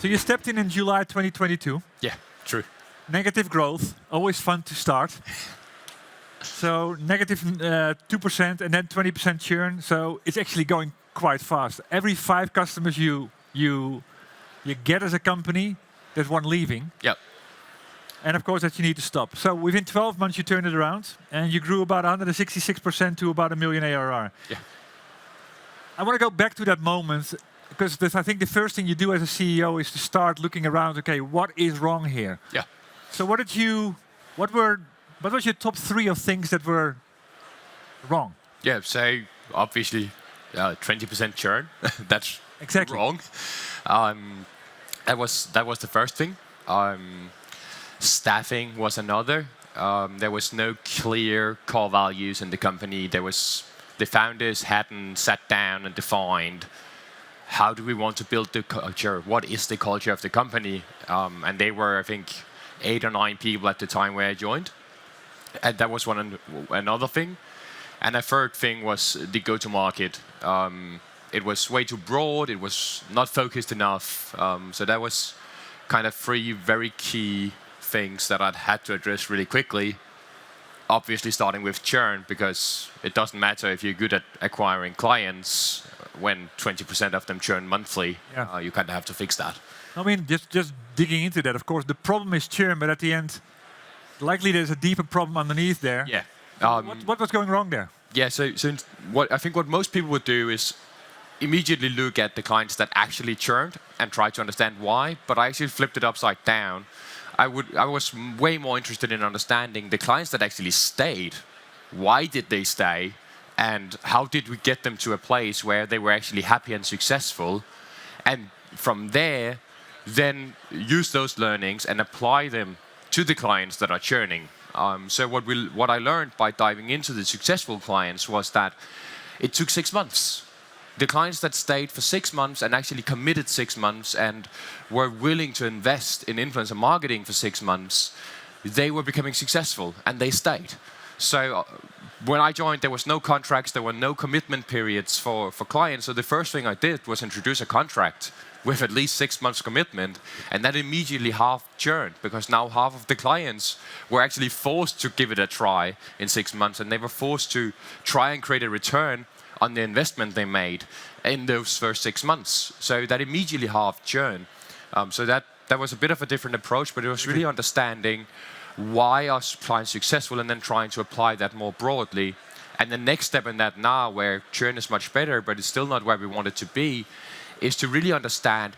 So you stepped in July 2022. Yeah, true. Negative growth, always fun to start. So negative 2% and then 20% churn. So it's actually going quite fast. Every 5 customers you get as a company, there's one leaving. Yep. And of course that you need to stop. So within 12 months you turned it around and you grew about 166% to about $1 million ARR. Yeah. I want to go back to that moment because I think the first thing you do as a CEO is to start looking around, okay, what is wrong here? Yeah. So what was your top 3 of things that were wrong? Yeah, so obviously 20% churn, that's Exactly. wrong. That was the first thing. Staffing was another. There was no clear core values in the company. The founders hadn't sat down and defined how do we want to build the culture? What is the culture of the company? And they were, I think, 8 or 9 people at the time where I joined. And that was another thing. And a third thing was the go-to-market. It was way too broad. It was not focused enough. So that was kind of 3 very key things that I'd had to address really quickly. Obviously starting with churn, because it doesn't matter if you're good at acquiring clients when 20% of them churn monthly. Yeah. You kind of have to fix that. I mean, just digging into that, of course, the problem is churn, but at the end, likely there's a deeper problem underneath there. Yeah. What was going wrong there? Yeah, so what most people would do is immediately look at the clients that actually churned and try to understand why, but I actually flipped it upside down. I was way more interested in understanding the clients that actually stayed. Why did they stay? And how did we get them to a place where they were actually happy and successful? And from there, then use those learnings and apply them to the clients that are churning. So what I learned by diving into the successful clients was that it took 6 months. The clients that stayed for 6 months and actually committed 6 months and were willing to invest in influencer marketing for 6 months, they were becoming successful and they stayed. So when I joined, there was no contracts, there were no commitment periods for clients. So the first thing I did was introduce a contract with at least 6 months commitment, and that immediately half churned, because now half of the clients were actually forced to give it a try in 6 months, and they were forced to try and create a return on the investment they made in those first 6 months. So that immediately half churn. So that was a bit of a different approach, but it was really understanding why are clients successful and then trying to apply that more broadly. And the next step in that now, where churn is much better, but it's still not where we want it to be, is to really understand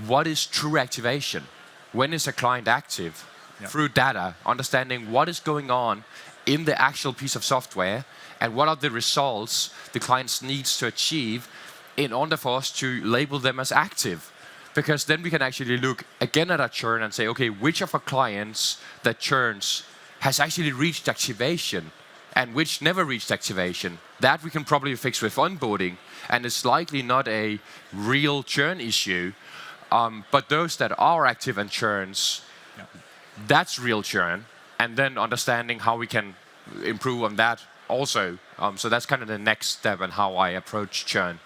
what is true activation. When is a client active? Through data, understanding what is going on in the actual piece of software and what are the results the client needs to achieve in order for us to label them as active. Because then we can actually look again at our churn and say, okay, which of our clients that churns has actually reached activation and which never reached activation. That we can probably fix with onboarding, and it's likely not a real churn issue. But those that are active and churns, that's real churn. And then understanding how we can improve on that also. So that's kind of the next step in how I approach churn.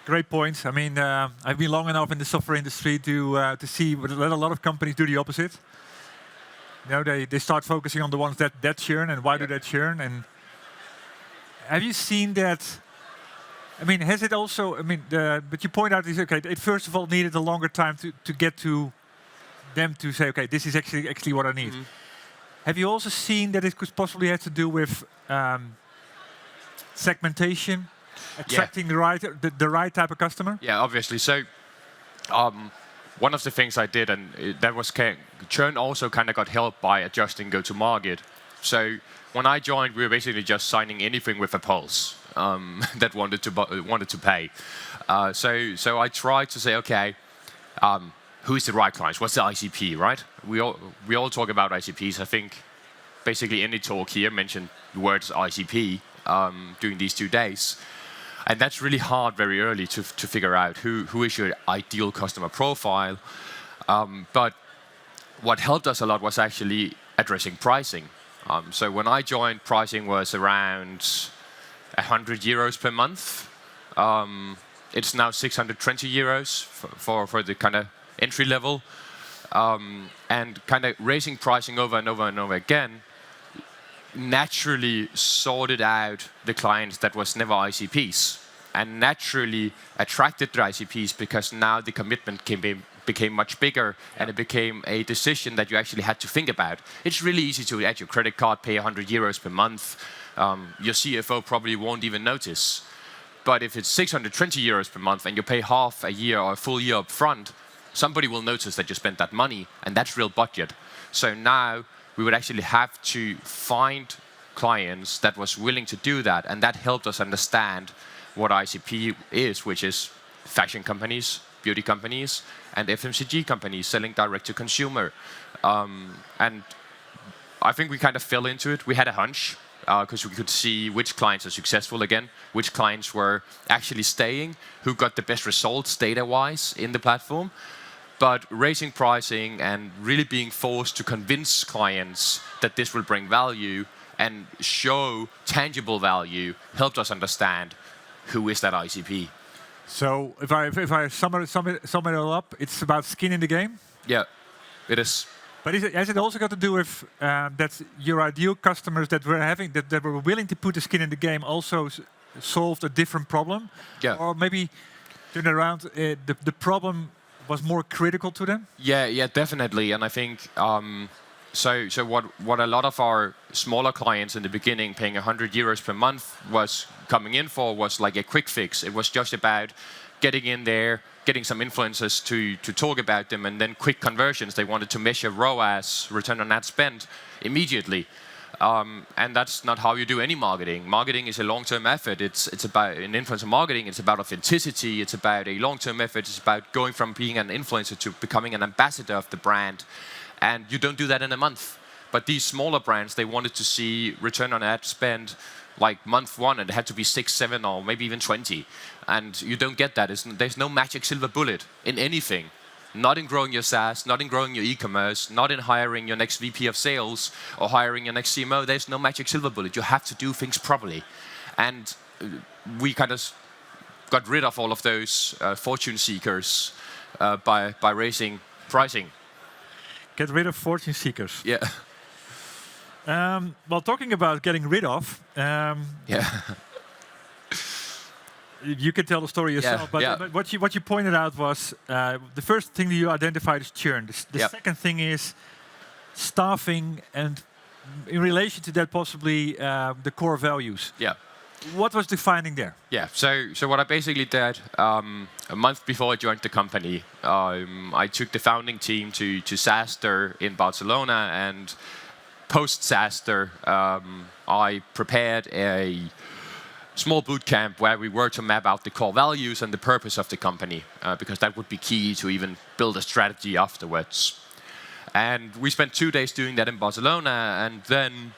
Great point. I mean, I've been long enough in the software industry to see that a lot of companies do the opposite. You know, they start focusing on the ones that churn and why do they churn. And have you seen that? I mean, has it also? I mean, but you point out is okay. It first of all needed a longer time to get to them to say, okay, this is actually what I need. Mm-hmm. Have you also seen that it could possibly have to do with segmentation? Attracting the right type of customer? Yeah, obviously. So one of the things I did, and that was churn also kind of got helped by adjusting go-to-market. So when I joined, we were basically just signing anything with a pulse that wanted to pay. So I tried to say, okay, who is the right clients? What's the ICP, right? We all talk about ICPs. I think basically any talk here mentioned the words ICP during these 2 days. And that's really hard very early to figure out who is your ideal customer profile. But what helped us a lot was actually addressing pricing. So when I joined, pricing was around 100 euros per month. It's now 620 euros for the kind of entry level, and kind of raising pricing over and over and over again naturally sorted out the clients that was never ICPs, and naturally attracted the ICPs because now the commitment became much bigger, and it became a decision that you actually had to think about. It's really easy to add your credit card, pay 100 euros per month. Your CFO probably won't even notice. But if it's 620 euros per month and you pay half a year or a full year up front, somebody will notice that you spent that money, and that's real budget. So now we would actually have to find clients that was willing to do that, and that helped us understand what ICP is, which is fashion companies, beauty companies, and FMCG companies selling direct to consumer. And I think we kind of fell into it. We had a hunch because we could see which clients are successful again, which clients were actually staying, who got the best results data-wise in the platform. But raising pricing and really being forced to convince clients that this will bring value and show tangible value helped us understand who is that ICP. So if I sum it all up, it's about skin in the game? Yeah, it is. But has it also got to do with that your ideal customers that were willing to put the skin in the game also solved a different problem? Yeah. Or maybe turn it around, the problem was more critical to them? Yeah, definitely. And I think so what a lot of our smaller clients in the beginning, paying 100 euros per month, was coming in for was like a quick fix. It was just about getting in there, getting some influencers to talk about them, and then quick conversions. They wanted to measure ROAS, return on ad spend, immediately. And that's not how you do any marketing. Marketing is a long-term effort. It's about, in influencer marketing, it's about authenticity. It's about a long-term effort. It's about going from being an influencer to becoming an ambassador of the brand. And you don't do that in a month. But these smaller brands, they wanted to see return on ad spend like month one, and it had to be 6, 7, or maybe even 20. And you don't get that. There's no magic silver bullet in anything. Not in growing your SaaS, not in growing your e-commerce, not in hiring your next VP of sales or hiring your next CMO. There's no magic silver bullet. You have to do things properly. And we kind of got rid of all of those fortune seekers by raising pricing. Get rid of fortune seekers. Yeah. Well, talking about getting rid of, Yeah. you can tell the story yourself, but what you pointed out was the first thing that you identified is churn. The second thing is staffing, and in relation to that, possibly the core values. Yeah. What was the finding there? Yeah. So what I basically did a month before I joined the company, I took the founding team to SaaStock in Barcelona, and post SaaStock, I prepared a small boot camp where we were to map out the core values and the purpose of the company, because that would be key to even build a strategy afterwards. And we spent 2 days doing that in Barcelona, and then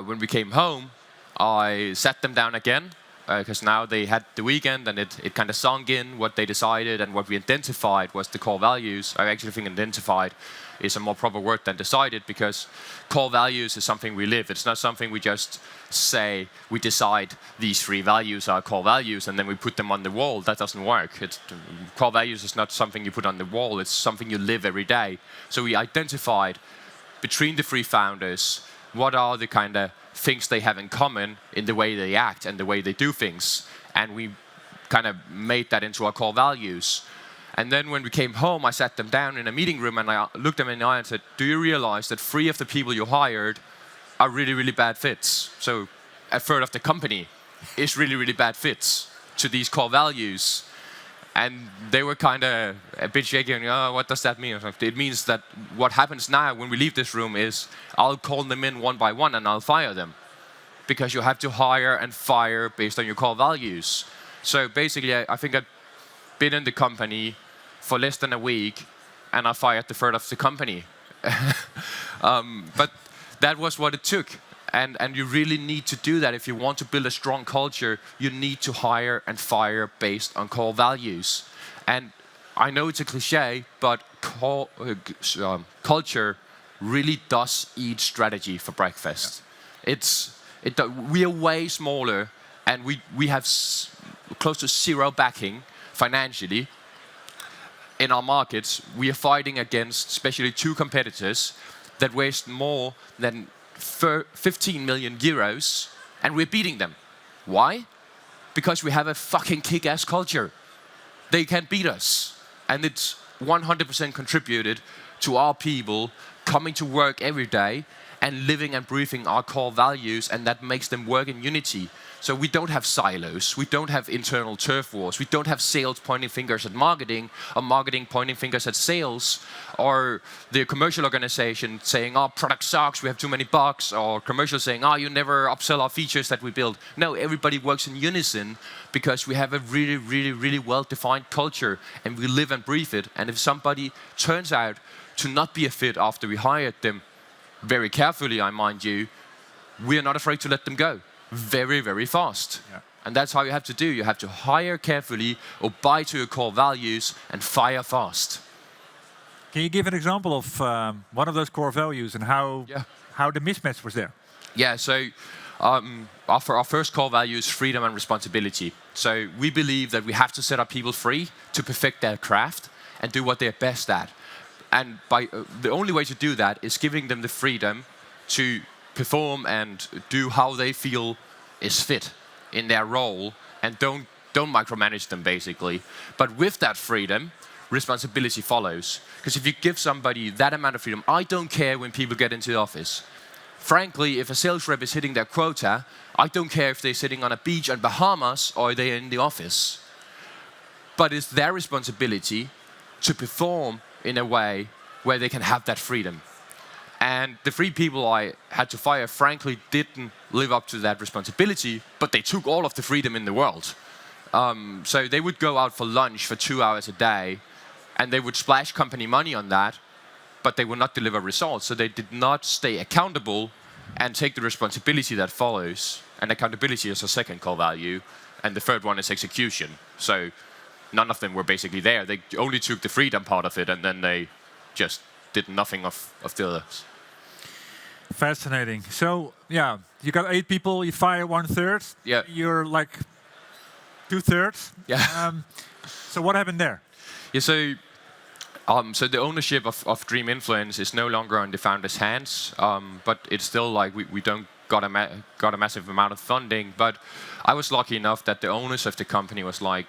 when we came home, I sat them down again, because now they had the weekend, and it kind of sunk in what they decided, and what we identified was the core values. I actually think identified is a more proper word than decided, because core values is something we live. It's not something we just say, we decide these 3 values are core values and then we put them on the wall. That doesn't work. Core values is not something you put on the wall. It's something you live every day. So we identified between the 3 founders what are the kind of things they have in common in the way they act and the way they do things. And we kind of made that into our core values. And then when we came home, I sat them down in a meeting room and I looked them in the eye and said, do you realize that 3 of the people you hired are really, really bad fits? So a third of the company is really, really bad fits to these core values. And they were kind of a bit shaky, and what does that mean? It means that what happens now when we leave this room is I'll call them in one by one and I'll fire them. Because you have to hire and fire based on your core values. So basically, I think I've been in the company for less than a week, and I fired the third of the company. But that was what it took. And you really need to do that. If you want to build a strong culture, you need to hire and fire based on core values. And I know it's a cliche, but culture really does eat strategy for breakfast. Yeah. We are way smaller, and we have close to 0 backing financially in our markets, we are fighting against especially 2 competitors that waste more than 15 million euros, and we're beating them. Why? Because we have a fucking kick-ass culture. They can't beat us. And it's 100% contributed to our people coming to work every day and living and breathing our core values, and that makes them work in unity. So we don't have silos, we don't have internal turf wars, we don't have sales pointing fingers at marketing, or marketing pointing fingers at sales, or the commercial organization saying, oh, product sucks, we have too many bugs, or commercial saying, oh, you never upsell our features that we build. No, everybody works in unison because we have a really, really, really well-defined culture, and we live and breathe it. And if somebody turns out to not be a fit after we hired them, very carefully, I mind you, we are not afraid to let them go. Very, very fast. Yeah. And that's how you have to do. You have to hire carefully, abide to your core values, and fire fast. Can you give an example of one of those core values and how the mismatch was there? Yeah, so our first core value is freedom and responsibility. So we believe that we have to set our people free to perfect their craft and do what they're best at. And the only way to do that is giving them the freedom to perform and do how they feel is fit in their role, and don't micromanage them, basically. But with that freedom, responsibility follows. Because if you give somebody that amount of freedom, I don't care when people get into the office. Frankly, if a sales rep is hitting their quota, I don't care if they're sitting on a beach in Bahamas or they're in the office. But it's their responsibility to perform in a way where they can have that freedom. And the 3 people I had to fire, frankly, didn't live up to that responsibility, but they took all of the freedom in the world. So they would go out for lunch for 2 hours a day, and they would splash company money on that, but they would not deliver results. So they did not stay accountable and take the responsibility that follows. And accountability is a second core value, and the third one is execution. So none of them were basically there. They only took the freedom part of it, and then they just did nothing of the others. Fascinating. So, yeah, you got 8 people, you fire 1/3. Yeah. You're like 2/3. Yeah. So what happened there? Yeah, so the ownership of Dreaminfluence is no longer in the founder's hands, but it's still like we don't got a massive amount of funding. But I was lucky enough that the owners of the company was like,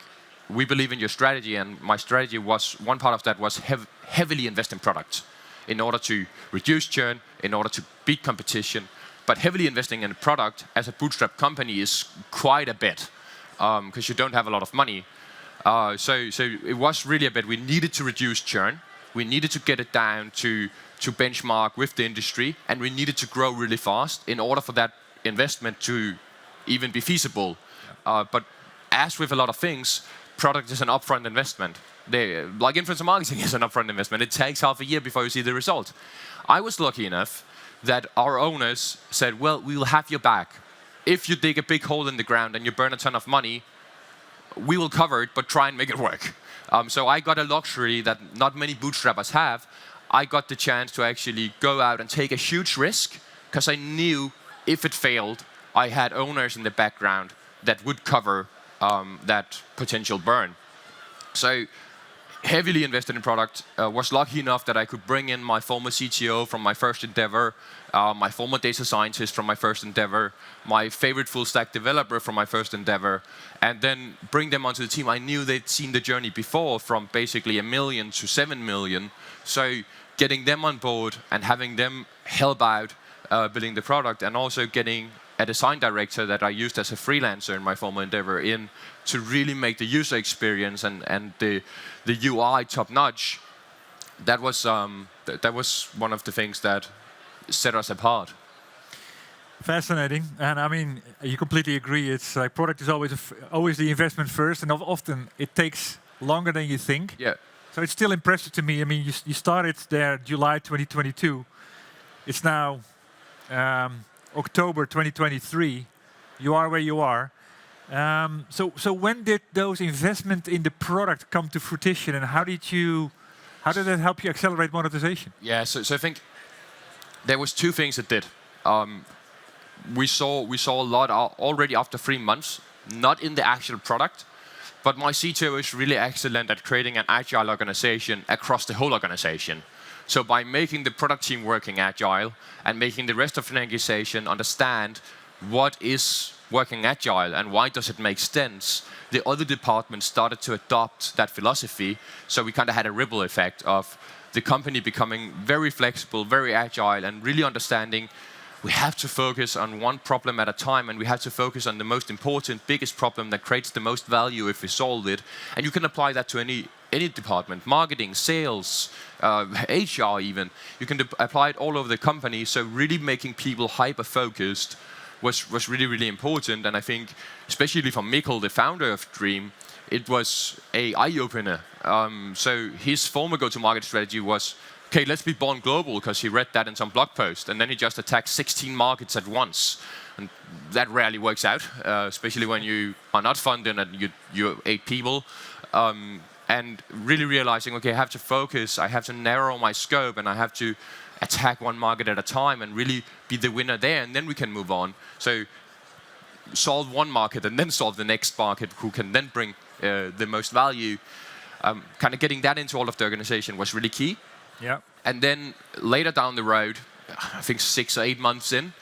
we believe in your strategy, and my strategy was, one part of that was heavily invest in product in order to reduce churn, in order to beat competition. But heavily investing in a product as a bootstrap company is quite a bit, because you don't have a lot of money. So it was really a bit, we needed to reduce churn, we needed to get it down to benchmark with the industry, and we needed to grow really fast in order for that investment to even be feasible. But as with a lot of things, product is an upfront investment. Like influencer marketing is an upfront investment. It takes half a year before you see the result. I was lucky enough that our owners said, well, we will have your back. If you dig a big hole in the ground and you burn a ton of money, we will cover it, but try and make it work. So I got a luxury that not many bootstrappers have. I got the chance to actually go out and take a huge risk, because I knew if it failed, I had owners in the background that would cover that potential burn. So heavily invested in product, was lucky enough that I could bring in my former CTO from my first endeavor, my former data scientist from my first endeavor, my favorite full stack developer from my first endeavor, and then bring them onto the team. I knew they'd seen the journey before, from basically 1 million to 7 million. So getting them on board and having them help out building the product, and also getting a design director that I used as a freelancer in my former endeavor in to really make the user experience and the UI top notch. That was one of the things that set us apart. Fascinating. And I mean, you completely agree. It's like product is always the investment first, and often it takes longer than you think. Yeah. So it's still impressive to me. I mean, you started there July 2022. It's now October 2023. You are where you are. So when did those investment in the product come to fruition, and how did that help you accelerate monetization? Yeah, so I think there was 2 things it did. We saw a lot already after 3 months, not in the actual product, But my CTO is really excellent at creating an agile organization across the whole organization. So by making the product team working agile and making the rest of the organization understand what is working agile and why does it make sense, the other departments started to adopt that philosophy. So we kind of had a ripple effect of the company becoming very flexible, very agile, and really understanding we have to focus on one problem at a time, and we have to focus on the most important, biggest problem that creates the most value if we solve it. And you can apply that to any department, marketing, sales, HR even. You can apply it all over the company. So really making people hyper-focused was really, really important. And I think, especially for Mikkel, the founder of Dream, it was an eye-opener. So his former go-to-market strategy was, okay, let's be born global, because he read that in some blog post, and then he just attacked 16 markets at once. And that rarely works out, especially when you are not funded and you're 8 people. And really realizing, okay, I have to focus, I have to narrow my scope, and I have to attack one market at a time and really be the winner there, and then we can move on. So solve one market and then solve the next market who can then bring the most value. Kind of getting that into all of the organization was really key. Yeah. And then later down the road, I think 6 or 8 months in,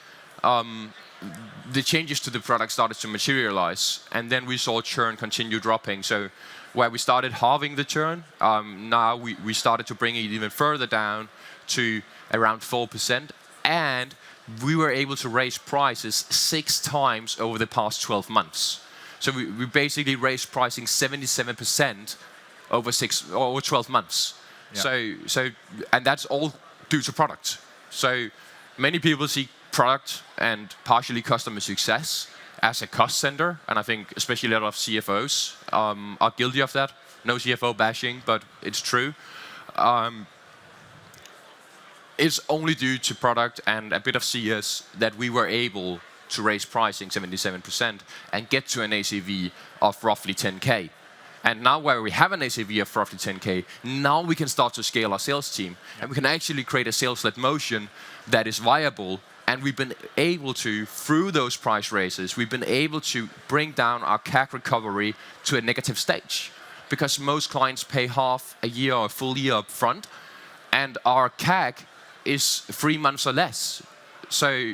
the changes to the product started to materialize, and then we saw churn continue dropping. So where we started halving the churn, now we started to bring it even further down to around 4%, and we were able to raise prices 6 times over the past 12 months. So we basically raised pricing 77% over 12 months. Yeah. So and that's all due to product. So many people see product and partially customer success as a cost center, and I think especially a lot of CFOs are guilty of that. No CFO bashing, but it's true. It's only due to product and a bit of CS that we were able to raise pricing 77% and get to an ACV of roughly 10K. And now where we have an ACV of roughly 10K, now we can start to scale our sales team. Yeah. And we can actually create a sales-led motion that is viable. And we've been able to, through those price raises, we've been able to bring down our CAC recovery to a negative stage. Because most clients pay half a year or a full year up front, and our CAC is 3 months or less. So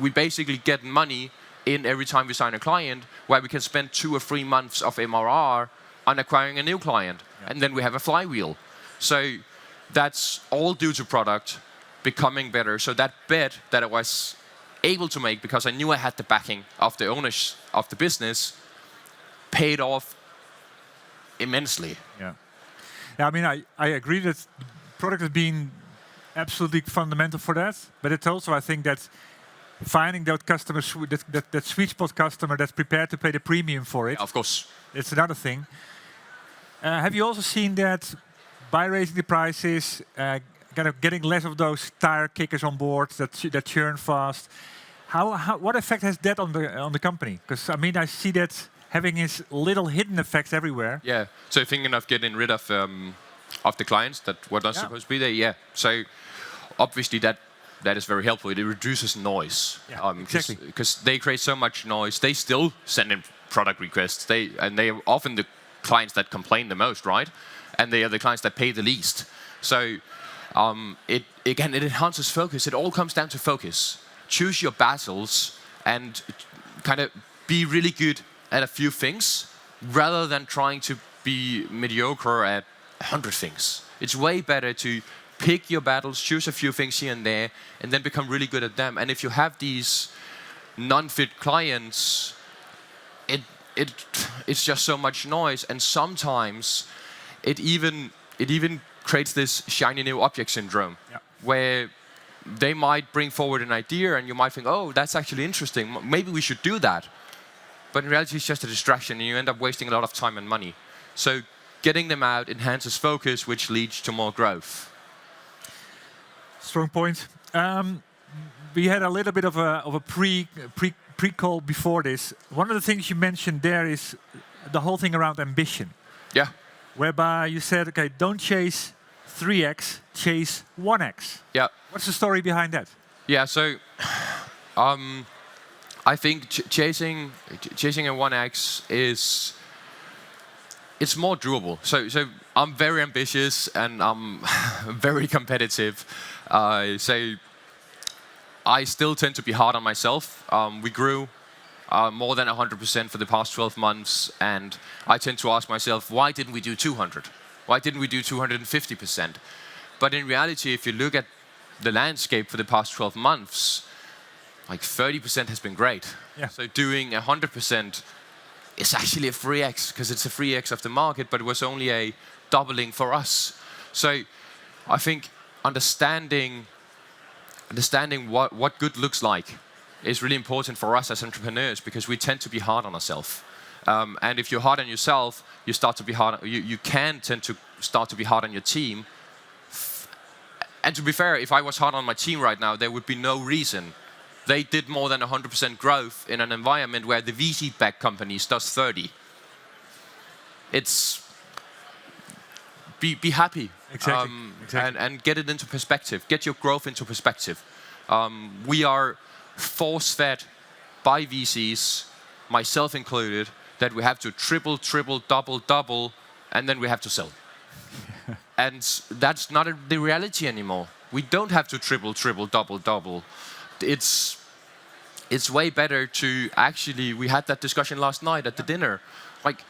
we basically get money in every time we sign a client, where we can spend 2 or 3 months of MRR on acquiring a new client. Yeah. And then we have a flywheel. So that's all due to product becoming better. So that bet that I was able to make, because I knew I had the backing of the owners of the business, paid off immensely. Yeah. Yeah, I mean, I agree that product has been absolutely fundamental for that, but it's also, I think, that finding that customer, that sweet spot customer that's prepared to pay the premium for it. Yeah, of course. It's another thing. Have you also seen that by raising the prices, kind of getting less of those tire kickers on board that churn fast? What effect has that on the company? Because I mean, I see that having its little hidden effects everywhere. Yeah. So thinking of getting rid of the clients that were not supposed to be there. Yeah. So obviously that is very helpful. It reduces noise. Yeah, exactly. Because they create so much noise. They still send in product requests. They are often the clients that complain the most, right? And they are the clients that pay the least. So it enhances focus. It all comes down to focus. Choose your battles and kind of be really good at a few things rather than trying to be mediocre at 100 things. It's way better to pick your battles, choose a few things here and there, and then become really good at them. And if you have these non-fit clients, it's just so much noise, and sometimes it even creates this shiny new object syndrome, where they might bring forward an idea, and you might think, oh, that's actually interesting. Maybe we should do that. But in reality, it's just a distraction, and you end up wasting a lot of time and money. So getting them out enhances focus, which leads to more growth. Strong point. We had a little bit of a pre-call before this. One of the things you mentioned there is the whole thing around ambition. Yeah. Whereby you said, okay, don't chase 3x, chase 1x. Yeah. What's the story behind that? Yeah, so I think chasing a 1x is it's more doable. So I'm very ambitious and I'm very competitive. So I still tend to be hard on myself. We grew more than 100% for the past 12 months, and I tend to ask myself, why didn't we do 200? Why didn't we do 250%? But in reality, if you look at the landscape for the past 12 months, like 30% has been great. Yeah. So doing 100% is actually a 3x, because it's a 3x of the market, but it was only a doubling for us. So I think understanding what good looks like is really important for us as entrepreneurs, because we tend to be hard on ourselves. And if you're hard on yourself, you start to be hard. You can tend to start to be hard on your team. And to be fair, if I was hard on my team right now, there would be no reason. They did more than 100% growth in an environment where the VC-backed companies does 30. It's be happy. Exactly. And get it into perspective. Get your growth into perspective. We are force-fed by VCs, myself included, that we have to triple, double, and then we have to sell. And that's not the reality anymore. We don't have to triple, double. It's way better to actually, we had that discussion last night at the dinner. Like,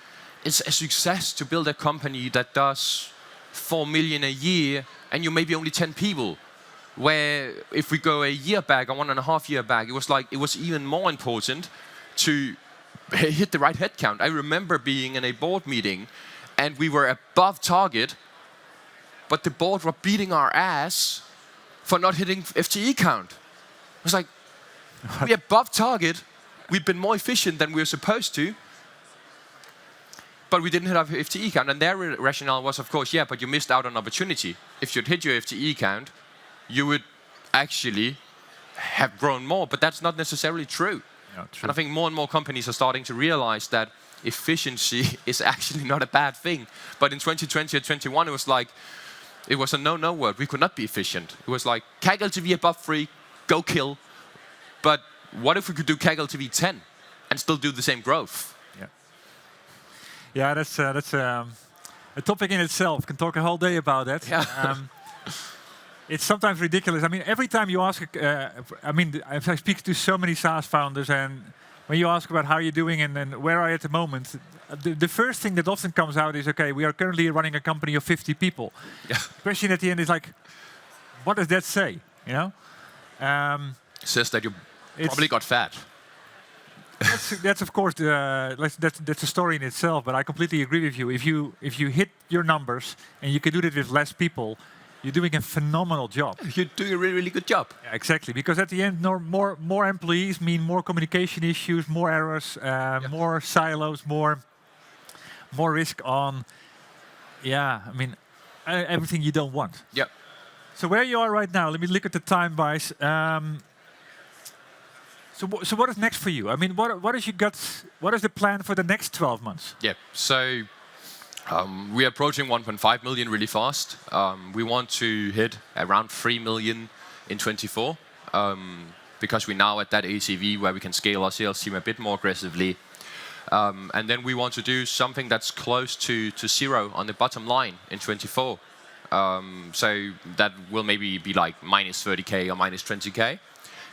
it's a success to build a company that does 4 million a year, and you're maybe only 10 people. Where if we go a year back, or 1.5 year back, it was even more important to hit the right headcount. I remember being in a board meeting, and we were above target, but the board were beating our ass for not hitting FTE count. I was like, we're above target, we've been more efficient than we were supposed to, but we didn't hit our FTE count. And their rationale was, of course, yeah, but you missed out on opportunity. If you'd hit your FTE count, you would actually have grown more, but that's not necessarily true. Yeah, true. And I think more and more companies are starting to realize that efficiency is actually not a bad thing. But in 2020 or 2021, it was a no-no word. We could not be efficient. It was like, CAC LTV above 3, go kill. But what if we could do CAC LTV 10 and still do the same growth? Yeah, that's a topic in itself. Can talk a whole day about that. Yeah. It's sometimes ridiculous. I mean, every time you ask, I speak to so many SaaS founders, and when you ask about how you're doing and where are you at the moment, the first thing that often comes out is, okay, we are currently running a company of 50 people. Yeah. The question at the end is like, what does that say? You know? It says that you probably got fat. That's of course that's a story in itself. But I completely agree with you. If you hit your numbers and you can do that with less people, you're doing a phenomenal job. You're doing a really, really good job. Yeah, exactly, because at the end, more employees mean more communication issues, more errors, more silos, more risk on. Yeah, I mean, everything you don't want. Yeah. So where you are right now, let me look at the time-wise. So what is next for you? I mean, what is your gut? What is the plan for the next 12 months? Yeah. So we're approaching 1.5 million really fast. We want to hit around 3 million in 24 because we're now at that ACV where we can scale our sales team a bit more aggressively. And then we want to do something that's close to zero on the bottom line in 24. So that will maybe be like minus 30K or minus 20K.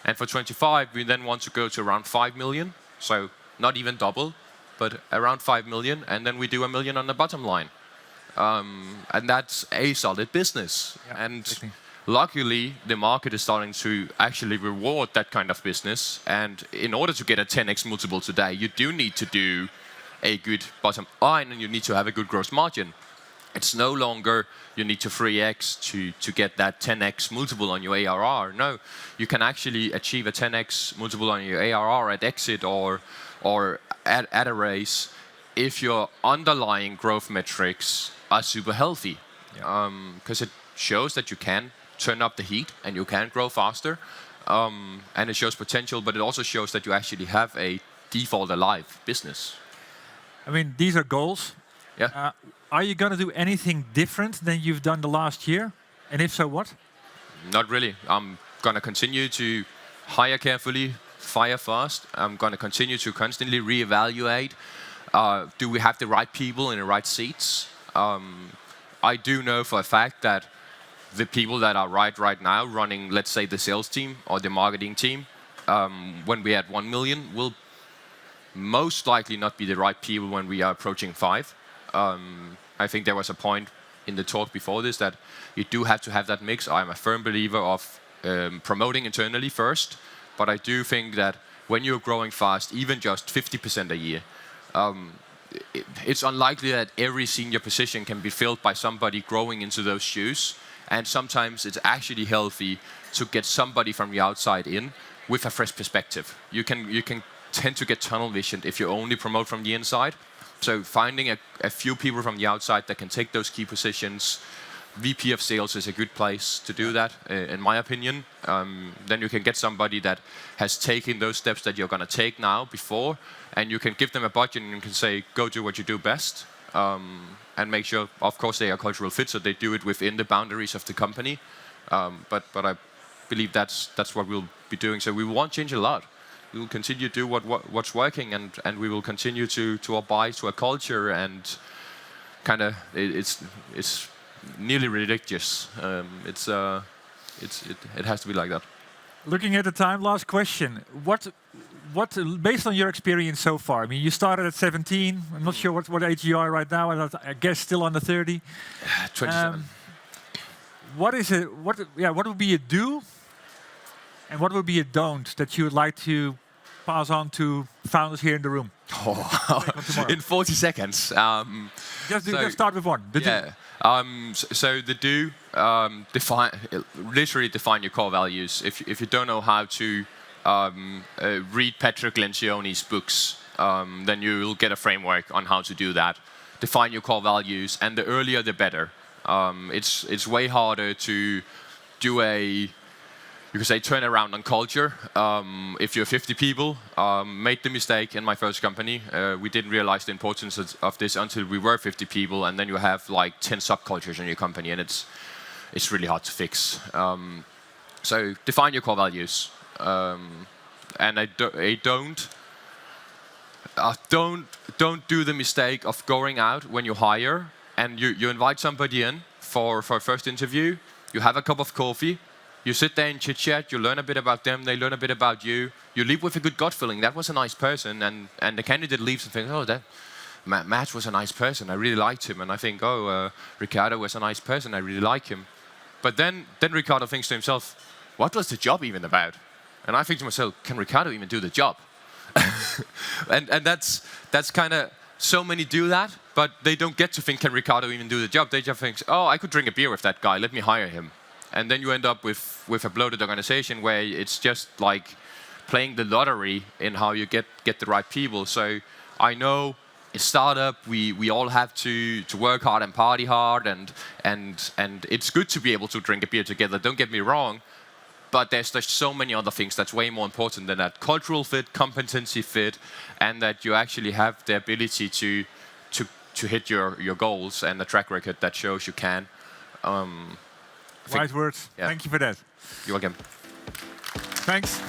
And for 25, we then want to go to around 5 million. So not even double, but around 5 million. And then we do 1 million on the bottom line. And that's a solid business. Yeah, and exactly. Luckily, the market is starting to actually reward that kind of business. And in order to get a 10x multiple today, you do need to do a good bottom line and you need to have a good gross margin. It's no longer you need to 3x to get that 10x multiple on your ARR. No, you can actually achieve a 10x multiple on your ARR at exit or at a raise if your underlying growth metrics are super healthy. Because it shows that you can turn up the heat and you can grow faster. And it shows potential, but it also shows that you actually have a default alive business. I mean, these are goals. Yeah. Are you going to do anything different than you've done the last year? And if so, what? Not really. I'm going to continue to hire carefully, fire fast. I'm going to continue to constantly reevaluate. Do we have the right people in the right seats? I do know for a fact that the people that are right now running, let's say, the sales team or the marketing team, when we had 1 million, will most likely not be the right people when we are approaching 5. I think there was a point in the talk before this that you do have to have that mix. I'm a firm believer of promoting internally first, but I do think that when you're growing fast, even just 50% a year, it's unlikely that every senior position can be filled by somebody growing into those shoes. And sometimes it's actually healthy to get somebody from the outside in with a fresh perspective. You can tend to get tunnel visioned if you only promote from the inside. So finding a few people from the outside that can take those key positions. VP of sales is a good place to do that, in my opinion. Then you can get somebody that has taken those steps that you're going to take now before, and you can give them a budget and you can say, go do what you do best. And make sure, of course, they are cultural fit, so they do it within the boundaries of the company. But I believe that's what we'll be doing. So we won't change a lot. We will continue to do what's working, and we will continue to abide to a culture, and kind of it's nearly ridiculous. It has to be like that. Looking at the time, last question. What, based on your experience so far, I mean, you started at 17. I'm not sure what age you are right now. I guess still under 30. 27. What is it? What would be a do, and what would be a don't that you would like to pass on to founders here in the room? In 40 seconds. Just start with one. So the do, literally define your core values. If you don't know how to read Patrick Lencioni's books, then you will get a framework on how to do that. Define your core values, and the earlier the better. It's way harder to do you could say, turn around on culture. If you're 50 people, made the mistake in my first company. We didn't realize the importance of this until we were 50 people, and then you have like 10 subcultures in your company, and it's really hard to fix. So define your core values. And don't do the mistake of going out when you hire and you invite somebody in for a first interview. You have a cup of coffee. You sit there and chit chat. You learn a bit about them. They learn a bit about you. You leave with a good gut feeling. That was a nice person, and the candidate leaves and thinks, oh, that Matt was a nice person. I really liked him. And I think, Ricardo was a nice person. I really like him. But then Ricardo thinks to himself, what was the job even about? And I think to myself, can Ricardo even do the job? and that's kind of, so many do that, but they don't get to think, can Ricardo even do the job? They just think, oh, I could drink a beer with that guy. Let me hire him. And then you end up with a bloated organization where it's just like playing the lottery in how you get the right people. So I know in startup we all have to work hard and party hard, and it's good to be able to drink a beer together. Don't get me wrong, but there's so many other things that's way more important than that. Cultural fit, competency fit, and that you actually have the ability to hit your goals and a track record that shows you can. Wise words. Yeah. Thank you for that. You're welcome. Thanks.